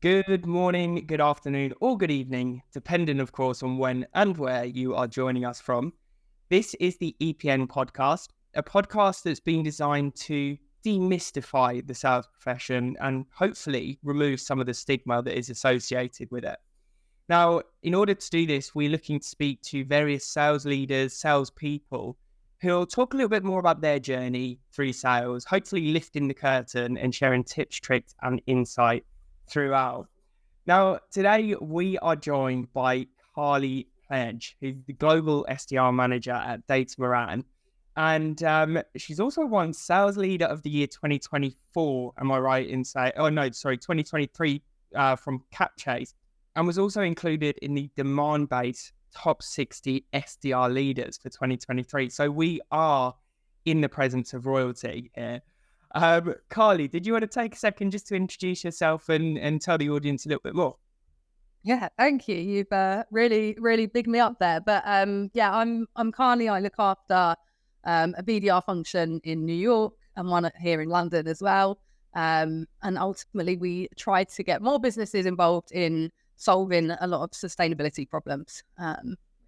Good morning, good afternoon, or good evening, depending, of course, on when and where you are joining us from. This is the EPN podcast, a podcast that's been designed to demystify the sales profession and hopefully remove some of the stigma that is associated with it. Now, in order to do this, we're looking to speak to various sales leaders, salespeople, who'll talk a little bit more about their journey through sales, hopefully lifting the curtain and sharing tips, tricks, and insight throughout. Now, today we are joined by Carly Pledge, who's the Global SDR Manager at Datamaran. And she's also won Sales Leader of the Year 2024, am I right in saying? 2023 from CapChase, and was also included in the DemandBase Top 60 SDR Leaders for 2023. So we are in the presence of royalty here. Carly, did you want to take a second just to introduce yourself and tell the audience a little bit more? Yeah, thank you. You've really bigged me up there. But I'm Carly. I look after a BDR function in New York and one here in London as well. And ultimately, we try to get more businesses involved in solving a lot of sustainability problems,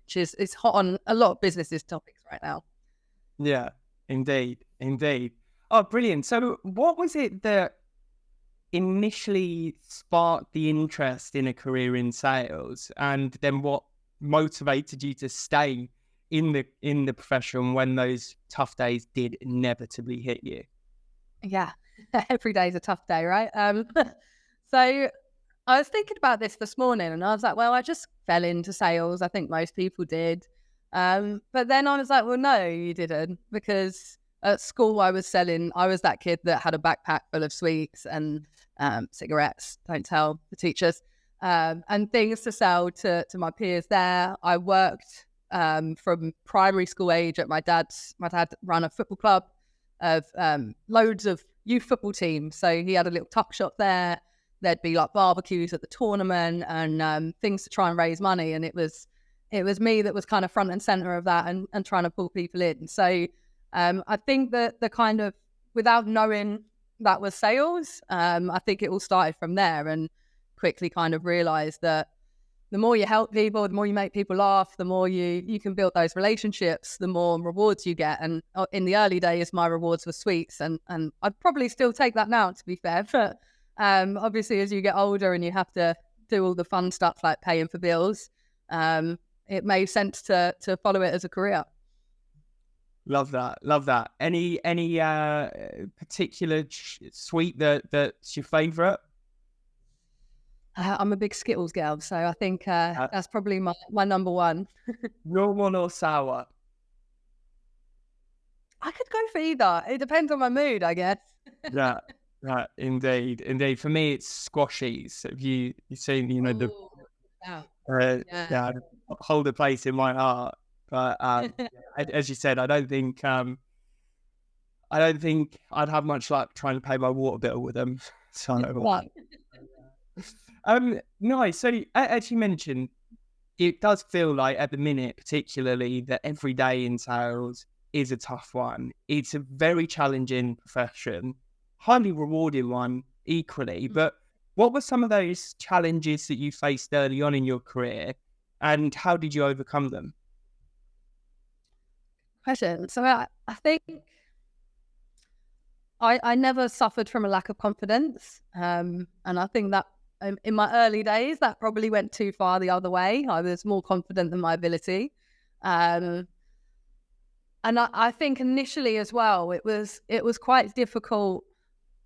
which is hot on a lot of businesses' topics right now. Yeah, indeed. Oh, brilliant. So what was it that initially sparked the interest in a career in sales, and then what motivated you to stay in the profession when those tough days did inevitably hit you? Yeah, every day is a tough day, right? So I was thinking about this morning and I was like, well, I just fell into sales. I think most people did. But then I was like, well, no, you didn't, because at school I was that kid that had a backpack full of sweets and cigarettes, don't tell the teachers, and things to sell to my peers there. I worked from primary school age at my dad ran a football club of loads of youth football teams. So he had a little tuck shop there. There'd be like barbecues at the tournament and things to try and raise money. And it was me that was kind of front and center of that and trying to pull people in. So I think that the kind of, without knowing that was sales, I think it all started from there, and quickly kind of realized that the more you help people, the more you make people laugh, the more you can build those relationships, the more rewards you get. And in the early days, my rewards were sweets, and I'd probably still take that now, to be fair. But obviously, as you get older and you have to do all the fun stuff like paying for bills, it made sense to follow it as a career. Love that. Any particular sweet that's your favourite? I'm a big Skittles girl, so I think that's probably my number one. Normal or sour? I could go for either. It depends on my mood, I guess. Yeah, indeed. For me, it's squashies. Have you seen hold a place in my heart? But as you said, I don't think I'd have much luck trying to pay my water bill with them. So nice. So as you mentioned, it does feel like at the minute, particularly, that every day in sales is a tough one. It's a very challenging profession, highly rewarding one equally. But what were some of those challenges that you faced early on in your career, and how did you overcome them? Question. So I think I never suffered from a lack of confidence, and I think that in my early days that probably went too far the other way. I was more confident than my ability, and I think initially as well it was quite difficult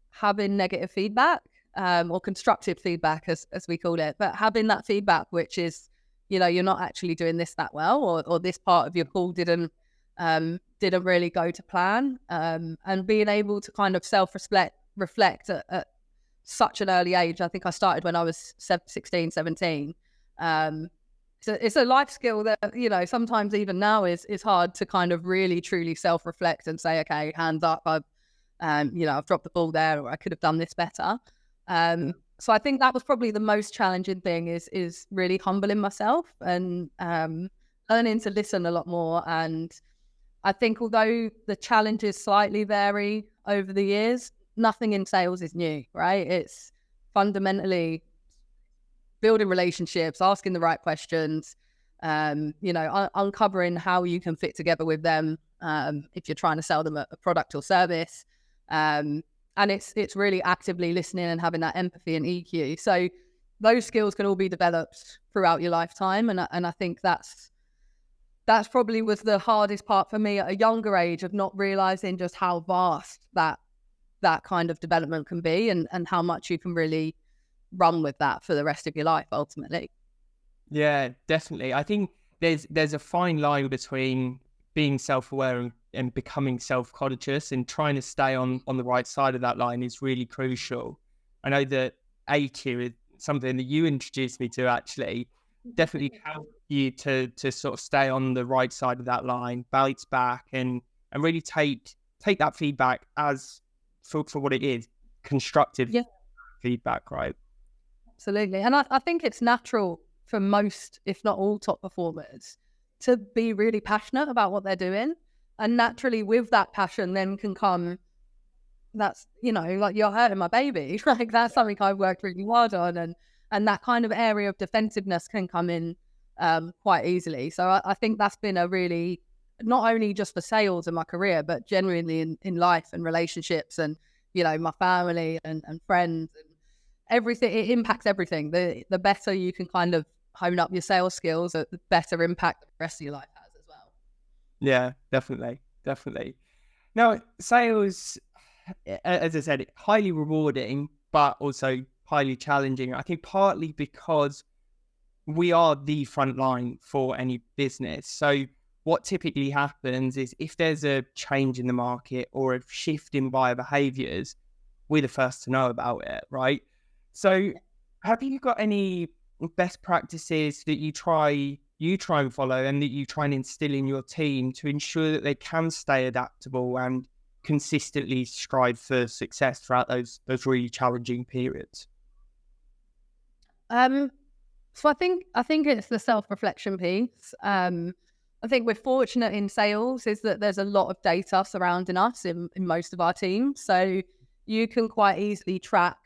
having negative feedback, or constructive feedback as we call it, but having that feedback which is, you're not actually doing this that well, or this part of your call didn't really go to plan, and being able to kind of reflect at such an early age. I think I started when I was 16, 17. So it's a life skill that, sometimes even now is hard to kind of really truly self-reflect and say, okay, hands up, I've dropped the ball there, or I could have done this better. So I think that was probably the most challenging thing is really humbling myself and learning to listen a lot more. And I think although the challenges slightly vary over the years, nothing in sales is new, right? It's fundamentally building relationships, asking the right questions, uncovering how you can fit together with them if you're trying to sell them a product or service. And it's really actively listening and having that empathy and EQ. So those skills can all be developed throughout your lifetime. And I think that's probably was the hardest part for me at a younger age, of not realizing just how vast that kind of development can be, and how much you can really run with that for the rest of your life ultimately. Yeah, definitely. I think there's a fine line between being self-aware and becoming self-conscious, and trying to stay on the right side of that line is really crucial. I know that AQ is something that you introduced me to, actually definitely help you to sort of stay on the right side of that line, bounce back, and really take that feedback as for what it is, constructive feedback, right? Absolutely. And I think it's natural for most, if not all, top performers to be really passionate about what they're doing. And naturally with that passion then can come, that's, like, you're hurting my baby. Like, that's something I've worked really hard on. And that kind of area of defensiveness can come in quite easily. So I think that's been a really, not only just for sales in my career, but generally in life and relationships and, my family and friends and everything. It impacts everything. The better you can kind of hone up your sales skills, the better impact the rest of your life has as well. Yeah, definitely. Now, sales, as I said, highly rewarding, but also highly challenging. I think partly because we are the front line for any business. So what typically happens is, if there's a change in the market or a shift in buyer behaviors, we're the first to know about it, right? So have you got any best practices that you try and follow, and that you try and instill in your team to ensure that they can stay adaptable and consistently strive for success throughout those really challenging periods? So I think it's the self-reflection piece. I think we're fortunate in sales is that there's a lot of data surrounding us in most of our teams. So you can quite easily track,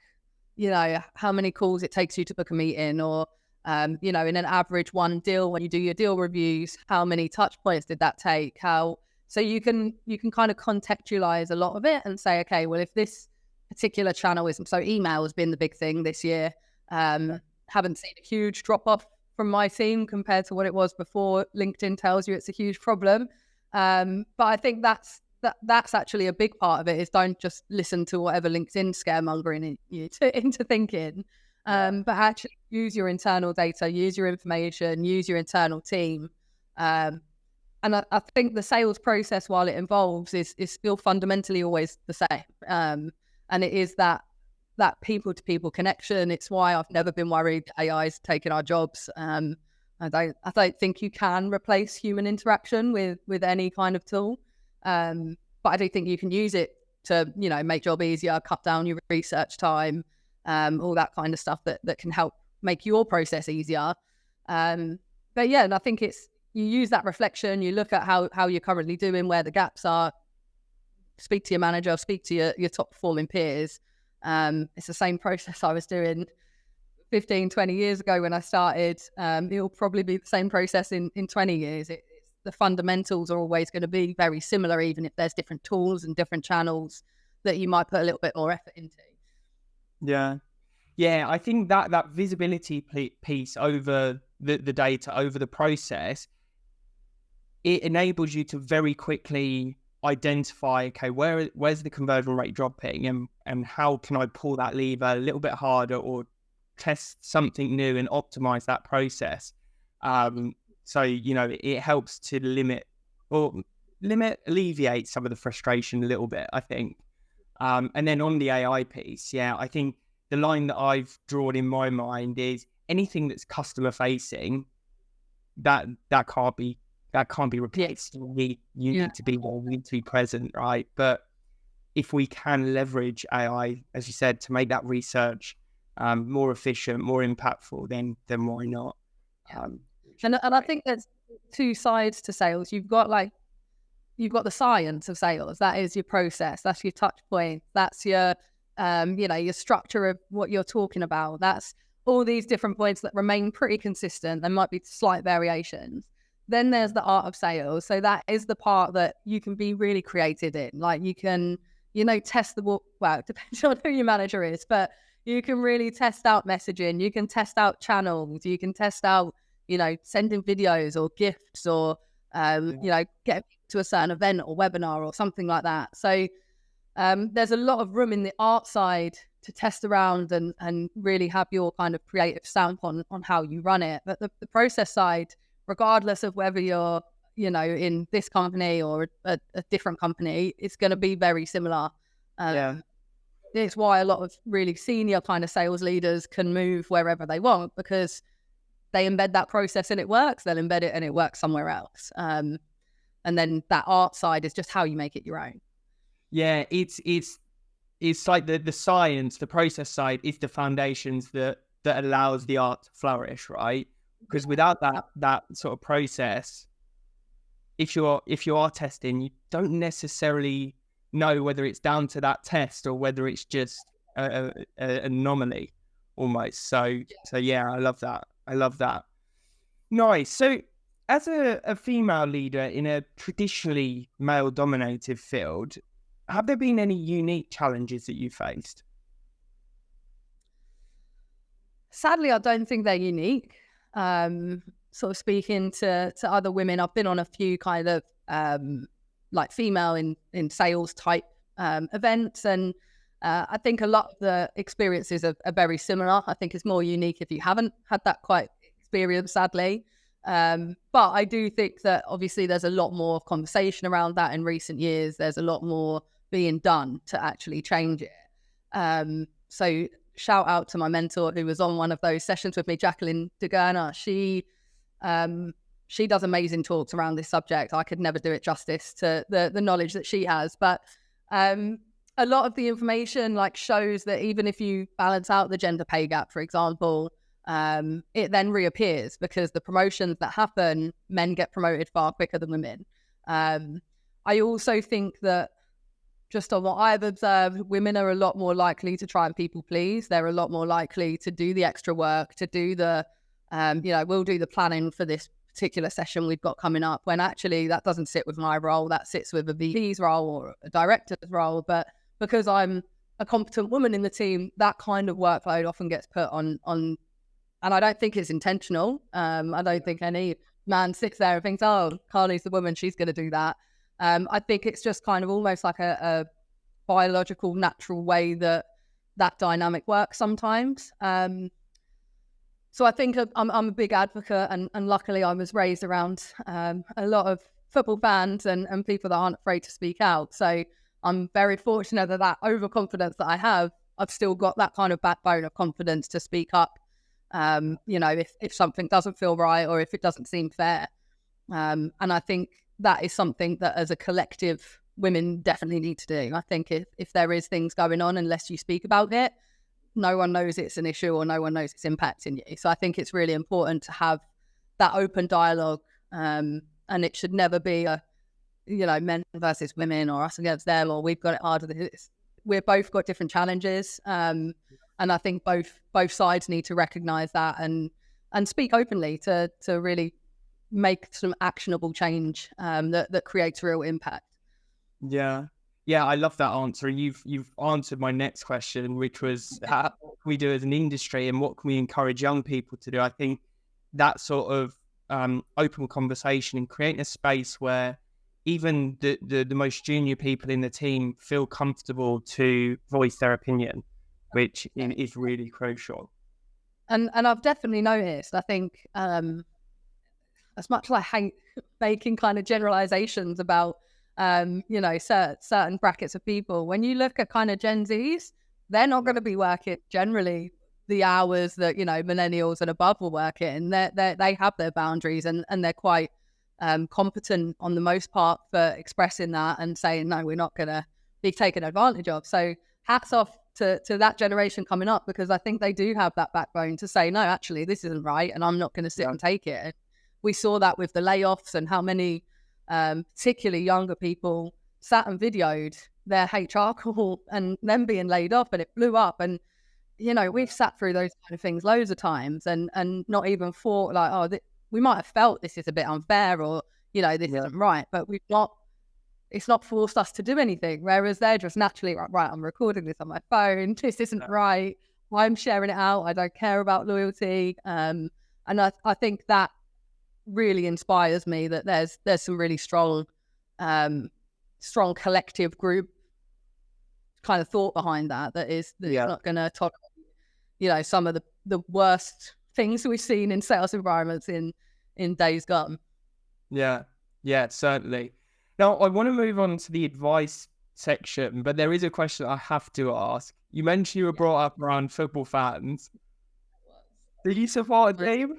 how many calls it takes you to book a meeting, or, in an average one deal, when you do your deal reviews, how many touch points did that take? So you can kind of contextualize a lot of it and say, okay, well, if this particular channel isn't, so email has been the big thing this year. Haven't seen a huge drop off from my team compared to what it was before. LinkedIn tells you it's a huge problem. But I think that's actually a big part of it, is don't just listen to whatever LinkedIn scaremongering you into thinking, but actually use your internal data, use your information, use your internal team. And I think the sales process, while it evolves, is still fundamentally always the same. And it is that people-to-people connection. It's why I've never been worried AI's taking our jobs. I don't think you can replace human interaction with any kind of tool. But I do think you can use it to, make job easier, cut down your research time, all that kind of stuff that can help make your process easier. But yeah, and I think you use that reflection, you look at how you're currently doing, where the gaps are, speak to your manager, speak to your top performing peers. It's the same process I was doing 15, 20 years ago when I started. It'll probably be the same process in 20 years. The fundamentals are always going to be very similar, even if there's different tools and different channels that you might put a little bit more effort into. Yeah. I think that visibility piece over the data, over the process, it enables you to very quickly identify, okay, where's the conversion rate dropping, and how can I pull that lever a little bit harder, or test something new and optimize that process. So it helps to alleviate some of the frustration a little bit, I think. And then on the AI piece, I think the line that I've drawn in my mind is anything that's customer facing, that can't be replaced. You need to be there, you need to be present, right? But if we can leverage AI, as you said, to make that research more efficient, more impactful, then why not? And I think there's two sides to sales. You've got the science of sales. That is your process. That's your touch point. That's your, your structure of what you're talking about. That's all these different points that remain pretty consistent. There might be slight variations. Then there's the art of sales. So that is the part that you can be really creative in. Like you can, test well, it depends on who your manager is, but you can really test out messaging. You can test out channels. You can test out, sending videos or gifts or, get to a certain event or webinar or something like that. So there's a lot of room in the art side to test around and really have your kind of creative stamp on how you run it. But the process side, regardless of whether you're, in this company or a different company, it's going to be very similar. It's why a lot of really senior kind of sales leaders can move wherever they want, because they embed that process and it works. They'll embed it and it works somewhere else. And then that art side is just how you make it your own. Yeah, it's like the science, the process side is the foundations that allows the art to flourish, right? Because without that sort of process, if you are testing, you don't necessarily know whether it's down to that test or whether it's just an anomaly almost. So yeah, I love that. Nice. So as a female leader in a traditionally male dominated field, have there been any unique challenges that you faced? Sadly, I don't think they're unique. Sort of speaking to other women, I've been on a few kind of like female in sales type events, and I think a lot of the experiences are very similar. I think it's more unique if you haven't had that quite experience, sadly. But I do think that obviously there's a lot more conversation around that in recent years. There's a lot more being done to actually change it. So shout out to my mentor who was on one of those sessions with me, Jacqueline DeGurner. She does amazing talks around this subject. I could never do it justice to the knowledge that she has. But a lot of the information like shows that even if you balance out the gender pay gap, for example, it then reappears because the promotions that happen, men get promoted far quicker than women. I also think that just on what I've observed, women are a lot more likely to try and people please. They're a lot more likely to do the extra work, to do the, we'll do the planning for this particular session we've got coming up, when actually that doesn't sit with my role. That sits with a VP's role or a director's role. But because I'm a competent woman in the team, that kind of workload often gets put on, and I don't think it's intentional. I don't think any man sits there and thinks, oh, Carly's the woman, she's going to do that. I think it's just kind of almost like a biological, natural way that dynamic works sometimes. So I think I'm a big advocate, and luckily I was raised around a lot of football fans and people that aren't afraid to speak out. So I'm very fortunate that overconfidence that I have, I've still got that kind of backbone of confidence to speak up, if something doesn't feel right or if it doesn't seem fair. And I think that is something that as a collective, women definitely need to do. I think if there is things going on, unless you speak about it, no one knows it's an issue or no one knows it's impacting you. So I think it's really important to have that open dialogue, and it should never be men versus women or us against them or we've got it harder. We've both got different challenges, and I think both sides need to recognise that and speak openly to really make some actionable change that creates real impact. Yeah, I love that answer. And you've answered my next question, which was how can we do as an industry and what can we encourage young people to do? I think that sort of open conversation and creating a space where even the most junior people in the team feel comfortable to voice their opinion, which is really crucial. And I've definitely noticed, I think, as much as I hate making kind of generalizations about certain brackets of people, when you look at kind of Gen Zs, they're not going to be working generally the hours that millennials and above will work in. They have their boundaries and they're quite competent on the most part for expressing that and saying no, we're not going to be taken advantage of. So hats off to that generation coming up, because I think they do have that backbone to say no, actually this isn't right and I'm not going to sit and take it. We saw that with the layoffs and how many particularly younger people sat and videoed their HR call and them being laid off, and it blew up. And we've sat through those kind of things loads of times and not even thought like, we might have felt this is a bit unfair or, this isn't right, but it's not forced us to do anything. Whereas they're just naturally right, I'm recording this on my phone. This isn't right. I'm sharing it out. I don't care about loyalty. And I think that really inspires me that there's some really strong collective group kind of thought behind that is not going to talk, some of the worst things we've seen in sales environments in days gone. Yeah, certainly. Now, I want to move on to the advice section, but there is a question I have to ask. You mentioned you were brought up around football fans. Do you support a team?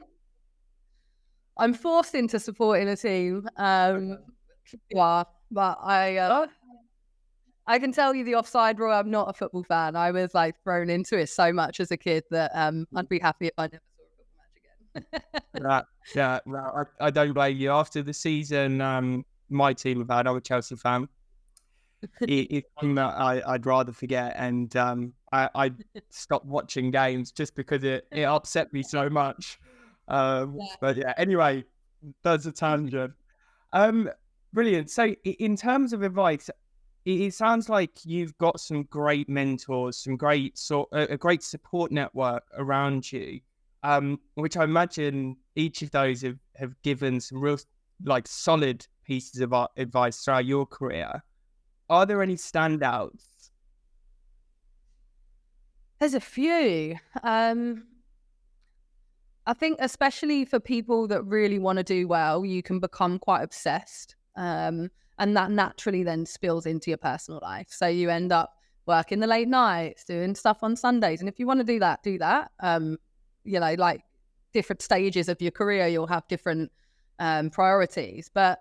I'm forced into supporting a team. Yeah, but I can tell you the offside rule, I'm not a football fan. I was thrown into it so much as a kid that I'd be happy if I never saw a football match again. I don't blame you. After the season my team have had, I'm a Chelsea fan. It's something that I'd rather forget, and I stopped watching games just because it upset me so much. But yeah, anyway, that's a tangent. Brilliant. So in terms of advice, it sounds like you've got some great mentors, some great a great support network around you, which I imagine each of those have given some real solid pieces of advice throughout your career. Are there any standouts? There's a few. I think especially for people that really want to do well, you can become quite obsessed. And that naturally then spills into your personal life. So you end up working the late nights, doing stuff on Sundays. And if you want to do that, do that. Different stages of your career, you'll have different priorities. But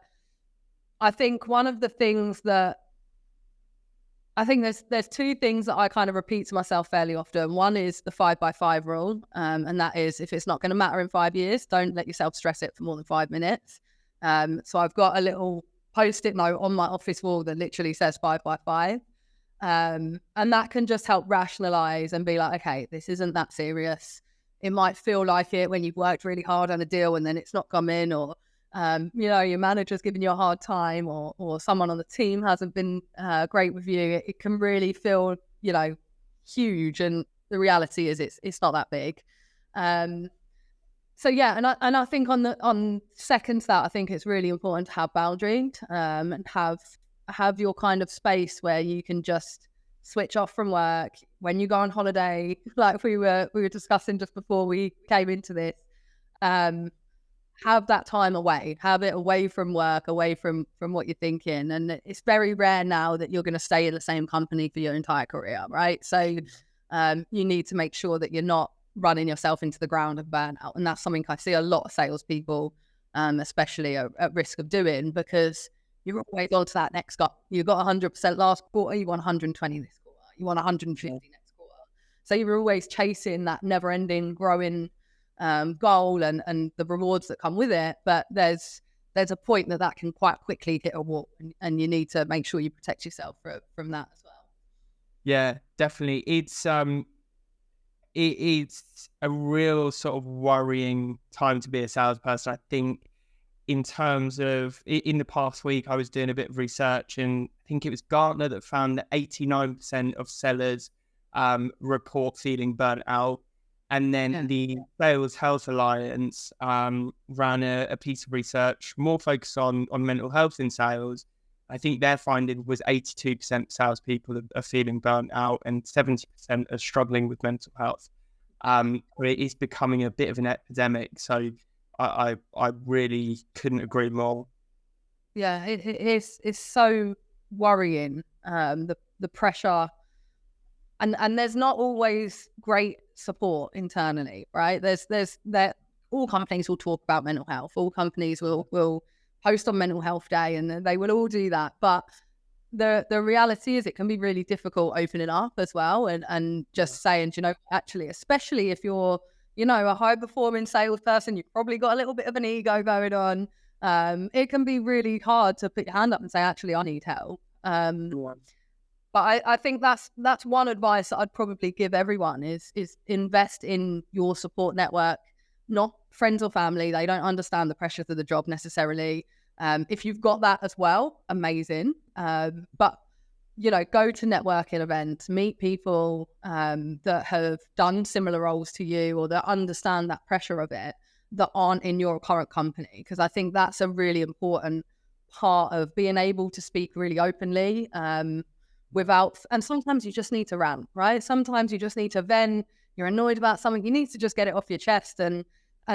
I think one of the things that I think there's two things that I kind of repeat to myself fairly often. One is the 5x5 rule. And that is, if it's not going to matter in 5 years, don't let yourself stress it for more than 5 minutes. So I've got a little Post-it note on my office wall that literally says 5x5. And that can just help rationalize and be like, okay, this isn't that serious. It might feel like it when you've worked really hard on a deal and then it's not come in, or your manager's giving you a hard time, or someone on the team hasn't been great with you. It can really feel, huge. And the reality is it's not that big. So yeah, and I think on second to that, I think it's really important to have boundaries and have your kind of space where you can just switch off from work when you go on holiday, like we were discussing just before we came into this. Have that time away, have it away from work, away from what you're thinking. And it's very rare now that you're going to stay in the same company for your entire career, right? So you need to make sure that you're not running yourself into the ground of burnout. And that's something I see a lot of salespeople, especially at risk of doing, because you're always on to that next goal. You got 100% last quarter, you want 120 this quarter, you want 150 next quarter. So you're always chasing that never-ending, growing goal and the rewards that come with it. But there's a point that can quite quickly hit a wall, and you need to make sure you protect yourself from that as well. Yeah, definitely. It's a real sort of worrying time to be a salesperson. I think in terms of, in the past week, I was doing a bit of research, and I think it was Gartner that found that 89% of sellers report feeling burnt out. And then the Sales Health Alliance ran a piece of research more focused on mental health in sales. I think their finding was 82% of salespeople are feeling burnt out and 70% are struggling with mental health. It is becoming a bit of an epidemic. So I really couldn't agree more. Yeah, it's so worrying, the pressure. And there's not always great support internally, right? All companies will talk about mental health. All companies will post on Mental Health Day, and they will all do that. But the reality is it can be really difficult opening up as well, and just saying, actually, especially if you're, a high-performing salesperson, you've probably got a little bit of an ego going on. It can be really hard to put your hand up and say, actually, I need help. But But I think that's one advice that I'd probably give everyone is invest in your support network, not friends or family. They don't understand the pressures of the job necessarily. If you've got that as well, amazing. But go to networking events, meet people that have done similar roles to you or that understand that pressure of it that aren't in your current company. Because I think that's a really important part of being able to speak really openly and sometimes you just need to rant, right? Sometimes you just need to vent. You're annoyed about something. You need to just get it off your chest and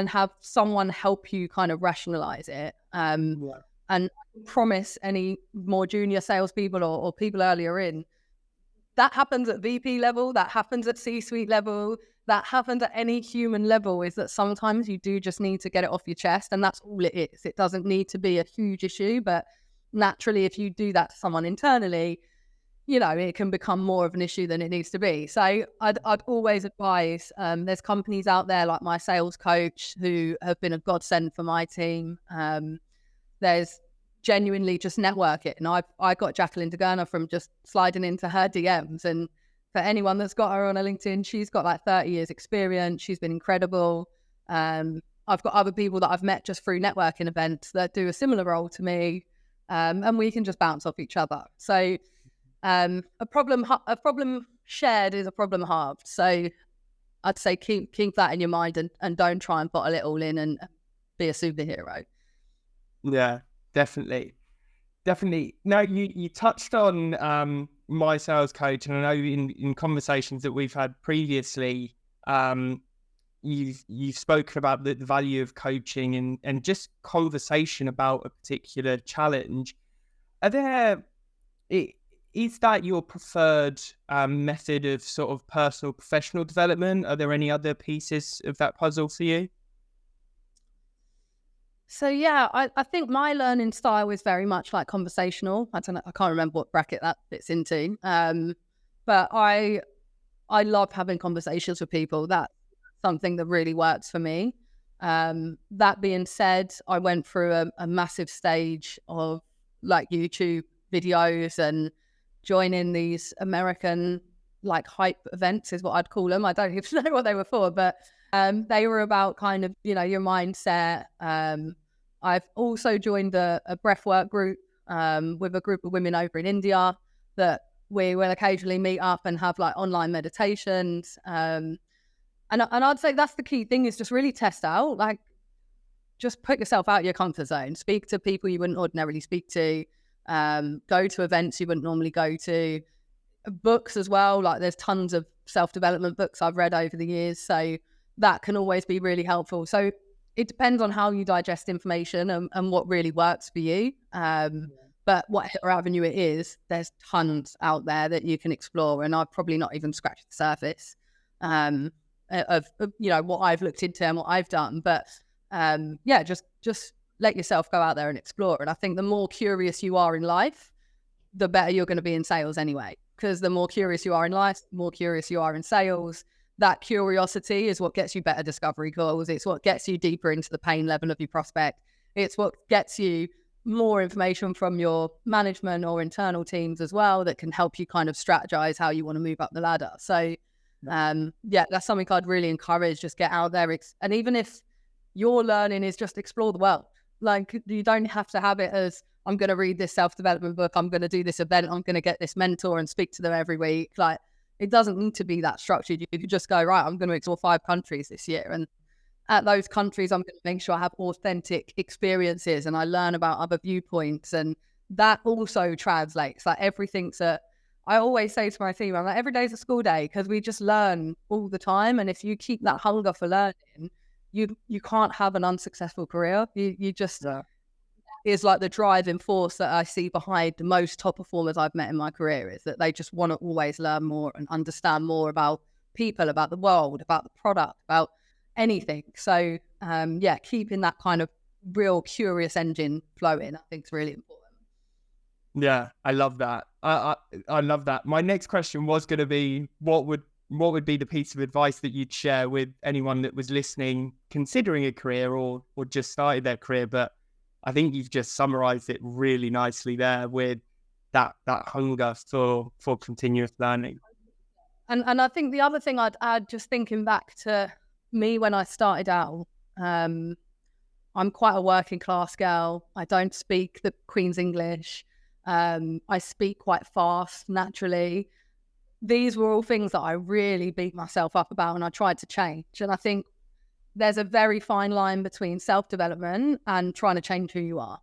have someone help you kind of rationalize it. And promise any more junior salespeople or people earlier in, that happens at VP level, that happens at C-suite level, that happens at any human level, is that sometimes you do just need to get it off your chest, and that's all it is. It doesn't need to be a huge issue, but naturally, if you do that to someone internally, it can become more of an issue than it needs to be. So I'd always advise, there's companies out there like my sales coach who have been a godsend for my team. There's genuinely just network it. And I got Jacqueline DeGurner from just sliding into her DMs. And for anyone that's got her on a LinkedIn, she's got like 30 years experience. She's been incredible. I've got other people that I've met just through networking events that do a similar role to me. And we can just bounce off each other. So a problem shared is a problem halved. So I'd say keep that in your mind and don't try and bottle it all in and be a superhero. Yeah, definitely. Now, you touched on my sales coach, and I know in conversations that we've had previously, you've spoken about the value of coaching and just conversation about a particular challenge. Is that your preferred method of sort of personal professional development? Are there any other pieces of that puzzle for you? So yeah, I think my learning style is very much like conversational. I don't know, I can't remember what bracket that fits into. But I love having conversations with people. That's something that really works for me. That being said, I went through a massive stage of like YouTube videos and joining these American like hype events is what I'd call them. I don't even know what they were for, but they were about kind of, your mindset. I've also joined a breathwork group with a group of women over in India that we will occasionally meet up and have like online meditations. And I'd say that's the key thing, is just really test out, like just put yourself out your comfort zone, speak to people you wouldn't ordinarily speak to, go to events you wouldn't normally go to, books as well. Like there's tons of self-development books I've read over the years. So that can always be really helpful. So it depends on how you digest information and what really works for you. But whatever avenue it is, there's tons out there that you can explore. And I've probably not even scratched the surface of what I've looked into and what I've done. But just let yourself go out there and explore. And I think the more curious you are in life, the better you're going to be in sales anyway. Because the more curious you are in life, the more curious you are in sales. That curiosity is what gets you better discovery calls. It's what gets you deeper into the pain level of your prospect. It's what gets you more information from your management or internal teams as well that can help you kind of strategize how you want to move up the ladder. So that's something I'd really encourage. Just get out there. And even if your learning is just explore the world, like you don't have to have it as, I'm going to read this self-development book, I'm going to do this event, I'm going to get this mentor and speak to them every week. Like it doesn't need to be that structured. You could just go, right, I'm going to explore 5 countries this year. And at those countries, I'm going to make sure I have authentic experiences and I learn about other viewpoints. And that also translates. Like everything's I always say to my team, I'm like, every day's a school day, because we just learn all the time. And if you keep that hunger for learning, you can't have an unsuccessful career. You just is like the driving force that I see behind the most top performers I've met in my career, is that they just want to always learn more and understand more about people, about the world, about the product, about anything. So keeping that kind of real curious engine flowing, I think is really important. Yeah, I love that. I love that. My next question was going to be, what would be the piece of advice that you'd share with anyone that was listening, considering a career or just started their career? But I think you've just summarized it really nicely there with that hunger for continuous learning. And I think the other thing I'd add, just thinking back to me when I started out, I'm quite a working class girl. I don't speak the Queen's English. I speak quite fast naturally. These were all things that I really beat myself up about, and I tried to change. And I think there's a very fine line between self-development and trying to change who you are.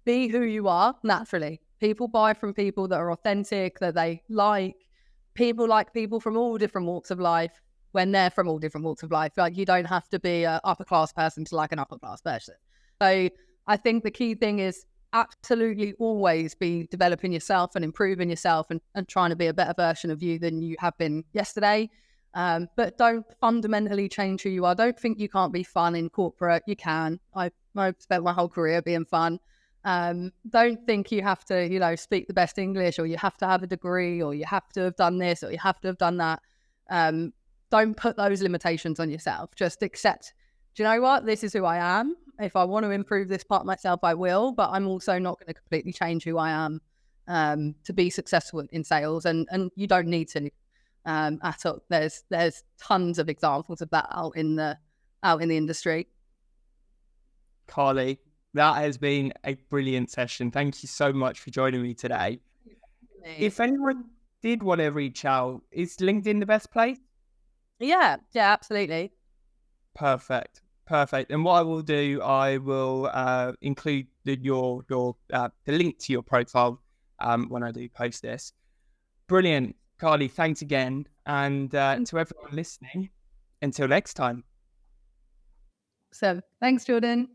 Be who you are naturally. People buy from people that are authentic, that they like. People like people from all different walks of life when they're from all different walks of life. Like, you don't have to be an upper class person to like an upper class person. So I think the key thing is absolutely always be developing yourself and improving yourself and trying to be a better version of you than you have been yesterday. But don't fundamentally change who you are. Don't think you can't be fun in corporate. You can. I've spent my whole career being fun. Don't think you have to, speak the best English, or you have to have a degree, or you have to have done this, or you have to have done that. Don't put those limitations on yourself. Just accept, do you know what? This is who I am. If I want to improve this part of myself, I will, but I'm also not going to completely change who I am to be successful in sales. And you don't need to at all. There's tons of examples of that out in the industry. Carly, that has been a brilliant session. Thank you so much for joining me today. If anyone did want to reach out, is LinkedIn the best place? Yeah, absolutely. Perfect. And what I will do, I will include the link to your profile when I do post this. Brilliant. Carly, thanks again. And to everyone listening, until next time. So thanks, Jordan.